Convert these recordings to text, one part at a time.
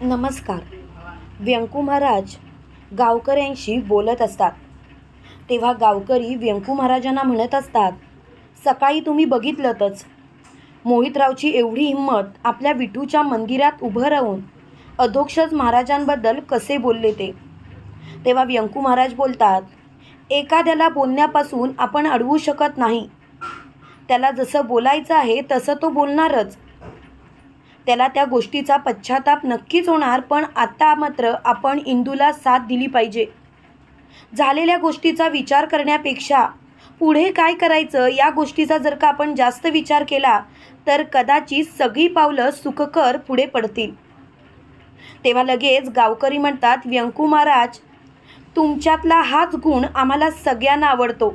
नमस्कार. व्यंकू महाराज गावकऱ्यांशी बोलत असतात. तेव्हा गावकरी व्यंकू महाराजांना म्हणत असतात, सकाळी तुम्ही बघितलंतच मोहितरावची एवढी हिंमत, आपल्या विठूच्या मंदिरात उभं राहून अधोक्षज महाराजांबद्दल कसे बोलले ते. तेव्हा व्यंकू महाराज बोलतात, एखाद्याला बोलण्यापासून आपण अडवू शकत नाही. त्याला जसं बोलायचं आहे तसं तो बोलणारच. त्याला त्या गोष्टीचा पश्चाताप नक्कीच होणार, पण आता मात्र आपण इंदूला साथ दिली पाहिजे. झालेल्या गोष्टीचा विचार करण्यापेक्षा पुढे काय करायचं या गोष्टीचा जर का आपण जास्त विचार केला तर कदाचित सगळी पावलं सुखकर पुढे पडतील. तेव्हा लगेच गावकरी म्हणतात, व्यंकू महाराज, तुमच्यातला हाच गुण आम्हाला सगळ्यांना आवडतो.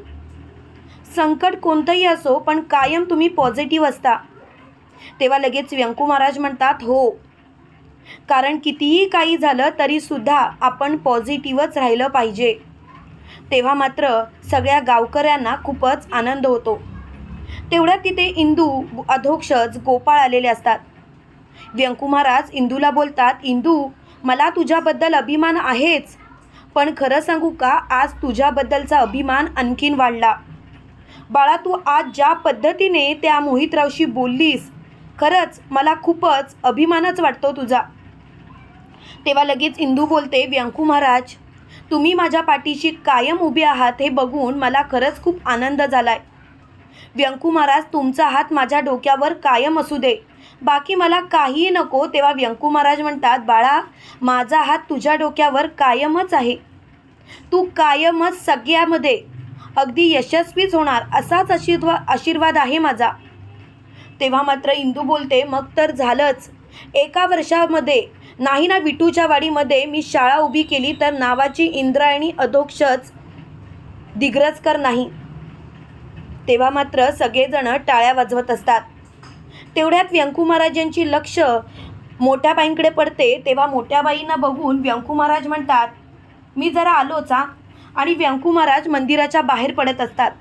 संकट कोणतंही असो पण कायम तुम्ही पॉझिटिव्ह असता. तेव्हा लगेच व्यंकू महाराज म्हणतात, हो, कारण कितीही काही झालं तरीसुद्धा आपण पॉझिटिव्हच राहिलं पाहिजे. तेव्हा मात्र सगळ्या गावकऱ्यांना खूपच आनंद होतो. तेवढ्यात तिथे इंदू अधोक्षज गोपाळ आलेले असतात. व्यंकू महाराज इंदूला बोलतात, इंदू, मला तुझ्याबद्दल अभिमान आहेच, पण खरं सांगू का, आज तुझ्याबद्दलचा अभिमान आणखीन वाढला. बाळा, तू आज ज्या पद्धतीने त्या मोहितरावशी बोललीस, खरंच मला खूपच अभिमानच वाटतो तुझा. तेव्हा लगेच इंदू बोलते, व्यंकू महाराज, तुम्ही माझ्या पाठीशी कायम उभे आहात हे बघून मला खरंच खूप आनंद झालाय. व्यंकू महाराज, तुमचा हात माझ्या डोक्यावर कायम असू दे, बाकी मला काहीही नको. तेव्हा व्यंकू महाराज म्हणतात, बाळा, माझा हात तुझ्या डोक्यावर कायमच आहे. तू कायमच सगळ्यामध्ये अगदी यशस्वीच होणार असाच आशीर्वाद आहे माझा. तेव्हा मात्र इंदू बोलते, मग तर झालंच. एका वर्षामध्ये नाही ना विठूच्या वाडीमध्ये मी शाळा उभी केली तर नावाची इंद्रायणी अधोक्षज दिग्रजकर नाही. तेव्हा मात्र सगळेजण टाळ्या वाजवत असतात. तेवढ्यात व्यंकू महाराजांची लक्ष मोठ्या बाईंकडे पडते. तेव्हा मोठ्या बाईंना बघून व्यंकू महाराज म्हणतात, मी जरा आलोच हा. आणि व्यंकू महाराज मंदिराच्या बाहेर पडत असतात.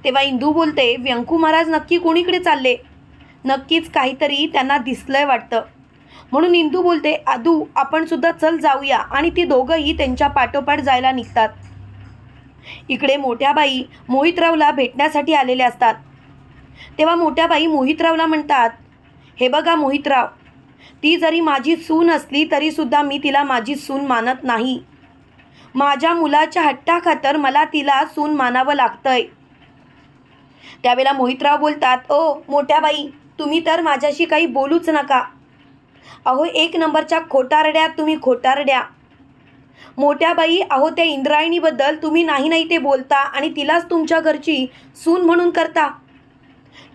तेव्हा इंदू बोलते, व्यंकू महाराज नक्की कोणीकडे चालले? नक्कीच काहीतरी त्यांना दिसलंय वाटतं. म्हणून इंदू बोलते, आदू, आपण सुद्धा चल जाऊया. आणि ती दोघंही त्यांच्या पाठोपाठ जायला निघतात. इकडे मोठ्या बाई मोहितरावला भेटण्यासाठी आलेल्या असतात. तेव्हा मोठ्या बाई मोहितरावला म्हणतात, हे बघा मोहितराव, ती जरी माझी सून असली तरीसुद्धा मी तिला माझी सून मानत नाही. माझ्या मुलाच्या हट्टाखातर मला तिला सून मानावं लागतंय. त्यावेळेला मोहितराव बोलतात, ओ मोठ्या बाई, तुम्ही तर माझ्याशी काही बोलूच नका. अहो, एक नंबरच्या खोटारड्या तुम्ही, खोटारड्या. मोठ्या बाई, अहो त्या इंद्रायणीबद्दल तुम्ही नाही ते बोलता आणि तिलाच तुमच्या घरची सून म्हणून करता.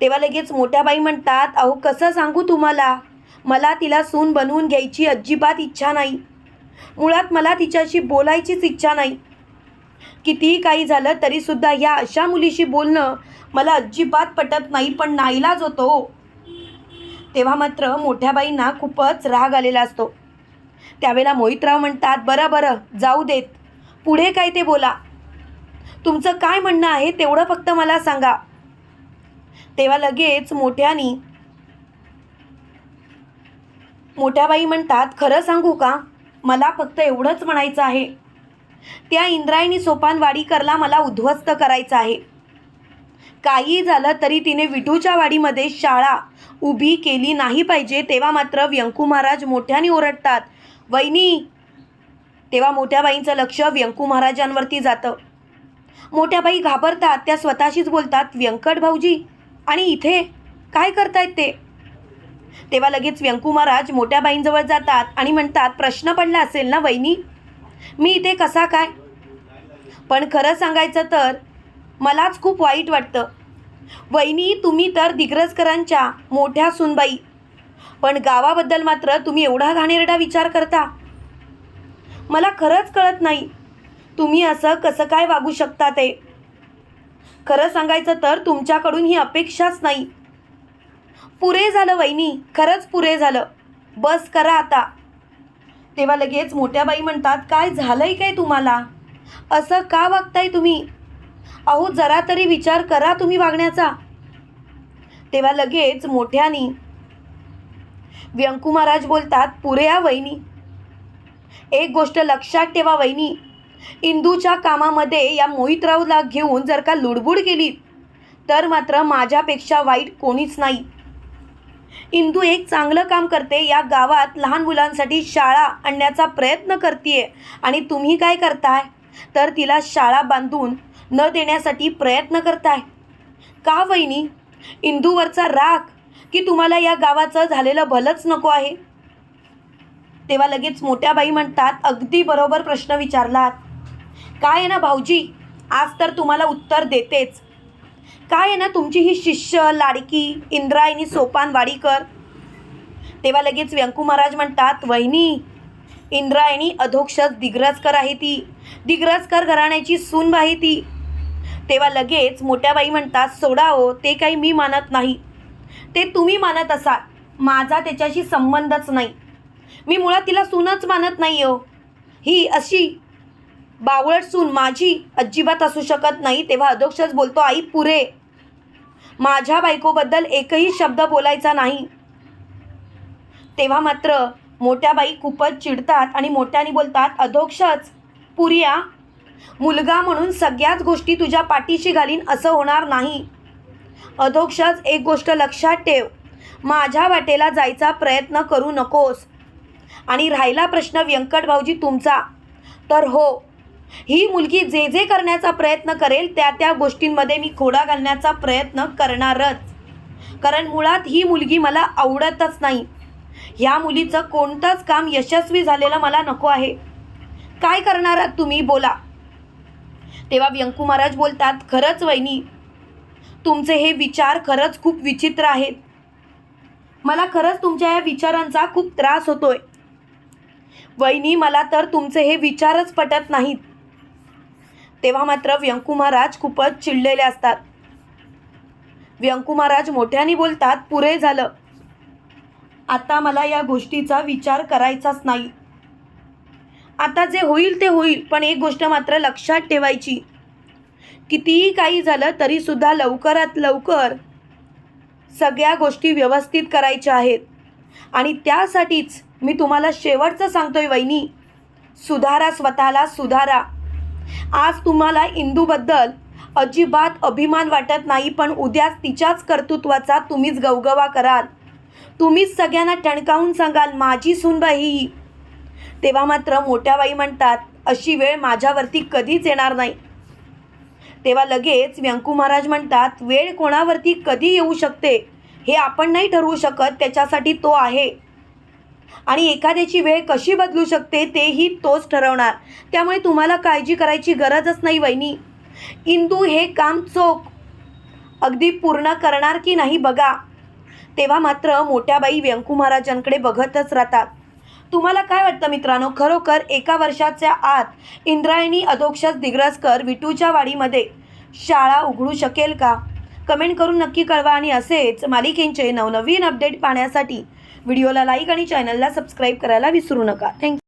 तेव्हा लगेच मोठ्या बाई म्हणतात, अहो कसं सांगू तुम्हाला, मला तिला सून बनवून घ्यायची अजिबात इच्छा नाही. मुळात मला तिच्याशी बोलायचीच इच्छा नाही. कितीही काही झालं तरीसुद्धा या अशा मुलीशी बोलणं मला अजिबात पटत नाही, पण नाईलाज होतो. तेव्हा मात्र मोठ्या बाईंना खूपच राग आलेला असतो. त्यावेळेला मोहितराव म्हणतात, बरं जाऊ देत, पुढे काय ते बोला. तुमचं काय म्हणणं आहे तेवढं फक्त मला सांगा. तेव्हा लगेच मोठ्या बाई म्हणतात, खरं सांगू का, मला फक्त एवढंच म्हणायचं आहे, त्या इंद्रायणी सोपानवाडीकरला मला उद्ध्वस्त करायचं आहे. काही झालं तरी तिने विठूच्या वाडीमध्ये शाळा उभी केली नाही पाहिजे. तेव्हा मात्र व्यंकू महाराज मोठ्याने ओरडतात, वहिनी. तेव्हा मोठ्या बाईंचं लक्ष व्यंकू महाराजांवरती जातं. मोठ्या बाई घाबरतात. त्या स्वतःशीच बोलतात, व्यंकट भाऊजी आणि इथे काय करतायत ते? तेव्हा लगेच व्यंकू महाराज मोठ्या बाईंजवळ जातात आणि म्हणतात, प्रश्न पडला असेल ना वहिनी, मी इथे कसा काय? पण खरं सांगायचं तर मलाच खूप वाईट वाटतं. वहिनी, तुम्ही तर दिग्रजकरांच्या मोठ्या सुनबाई, पण गावाबद्दल मात्र तुम्ही एवढा घाणेरडा विचार करता. मला खरंच कळत नाही तुम्ही असं कसं काय वागू शकता ते. खरं सांगायचं तर तुमच्याकडून ही अपेक्षाच नाही. पुरे झालं वहिनी, खरंच पुरे झालं, बस करा आता. तेव्हा लगेच मोठ्या बाई म्हणतात, काय झालंय काय तुम्हाला? असं का वागताय तुम्ही? अहो जरा तरी विचार करा तुम्ही वागण्याचा. तेव्हा लगेच मोठ्यानी व्यंकू महाराज बोलतात, पुरे वहिनी. एक गोष्ट लक्षात ठेवा वहिनी, इंदूच्या कामामध्ये या मोहितरावला घेऊन जर का लुडबुड केली तर मात्र माझ्यापेक्षा वाईट कोणीच नाही. इंदू एक चांगलं काम करते, या गावात लहान मुलांसाठी शाळा आणण्याचा प्रयत्न करते आणि तुम्ही काय करताय तर तिला शाळा बांधून न देण्यासाठी प्रयत्न करताय. का वहिनी? इंदूवरचा राग की तुम्हाला या गावाचं झालेलं भलंच नको आहे? तेव्हा लगेच मोठ्या बाई म्हणतात, अगदी बरोबर प्रश्न विचारलात. काय आहे ना भाऊजी, आज तर तुम्हाला उत्तर देतेच. काय आहे ना तुमची ही शिष्य लाडकी इंद्रायणी सोपान वाडीकर. तेव्हा लगेच व्यंकू महाराज म्हणतात, वहिनी इंद्रायणी अधोक्षज दिग्रजकर आहे, ती दिग्रजकर घराण्याची सून आहे ती. तेव्हा लगेच मोठ्या बाई म्हणतात, सोडा हो, ते काही मी मानत नाही, ते तुम्ही मानत असाल, माझा त्याच्याशी संबंधच नाही. मी मुळात तिला सूनच मानत नाही हो. ही अशी बावळट सून माझी अजिबात असू शकत नाही. तेव्हा अधोक्षज बोलतो, आई पुरे, माझ्या बायकोबद्दल एकही शब्द बोलायचा नाही. तेव्हा मात्र मोठ्या बाई खूपच चिडतात आणि मोठ्याने बोलतात, अधोक्षज पुरिया, मुलगा म्हणून सगळ्याच गोष्टी तुझ्या पाठीशी घालीन असं होणार नाही. अधोक्षज एक गोष्ट लक्षात ठेव, माझ्या वाटेला जायचा प्रयत्न करू नकोस. आणि राहिला प्रश्न व्यंकट भाऊजी तुमचा, तर हो, ही मुलगी जे जे करण्याचा प्रयत्न करेल त्या त्या गोष्टींमध्ये मी खोडा घालण्याचा प्रयत्न करणारच. कारण मुळात ही मुलगी मला आवडतच नाही. ह्या मुलीचं कोणतंच काम यशस्वी झालेलं मला नको आहे. काय करणार आहात तुम्ही, बोला. तेव्हा व्यंकू महाराज बोलतात, खरंच वहिनी, तुमचे हे विचार खरंच खूप विचित्र आहेत. मला खरंच तुमच्या या विचारांचा खूप त्रास होतोय. वहिनी, मला तर तुमचे हे विचारच पटत नाहीत. तेव्हा मात्र व्यंकू महाराज खूपच चिडलेले असतात. व्यंकू महाराज मोठ्याने बोलतात, पुरे झालं, आता मला या गोष्टीचा विचार करायचाच नाही. आता जे होईल ते होईल, पण एक गोष्ट मात्र लक्षात ठेवायची, कितीही काही झालं तरीसुद्धा लवकरात लवकर सगळ्या गोष्टी व्यवस्थित करायच्या आहेत. आणि त्यासाठीच मी तुम्हाला शेवटचं सांगतोय वहिनी, सुधारा, स्वतःला सुधारा. आज तुम्हाला इंदूबद्दल अजिबात अभिमान वाटत नाही, पण उद्याच तिच्याच कर्तृत्वाचा तुम्हीच गवगवा कराल, तुम्हीच सगळ्यांना टणकावून सांगाल, माझी सूनबाई ही. तेव्हा मात्र मोठ्या बाई म्हणतात, अशी वेळ माझ्यावरती कधीच येणार नाही. तेव्हा लगेच व्यंकू महाराज म्हणतात, वेळ कोणावरती कधी येऊ शकते हे आपण नाही ठरवू शकत, त्याच्यासाठी तो आहे. आणि एखाद्याची वेळ कशी बदलू शकते तेही तोच ठरवणार. त्यामुळे तुम्हाला काळजी करायची गरजच नाही वहिनी. इंदू हे काम चोख अगदी पूर्ण करणार की नाही बघा. तेव्हा मात्र मोठ्या बाई व्यंकू महाराजांकडे बघतच राहतात. तुम्हाला काय वाटतं मित्रांनो, खरोखर 1 वर्षाच्या आत इंद्रायणी अधोक्षज दिग्रजकर विटूच्या वाडीमध्ये शाळा उघडू शकेल का? कमेंट करून नक्की कळवा. आणि असेच मालिकेंचे नवनवीन अपडेट पाहण्यासाठी व्हिडिओला लाईक आणि चॅनलला सबस्क्राईब करायला विसरू नका. थँक्यू.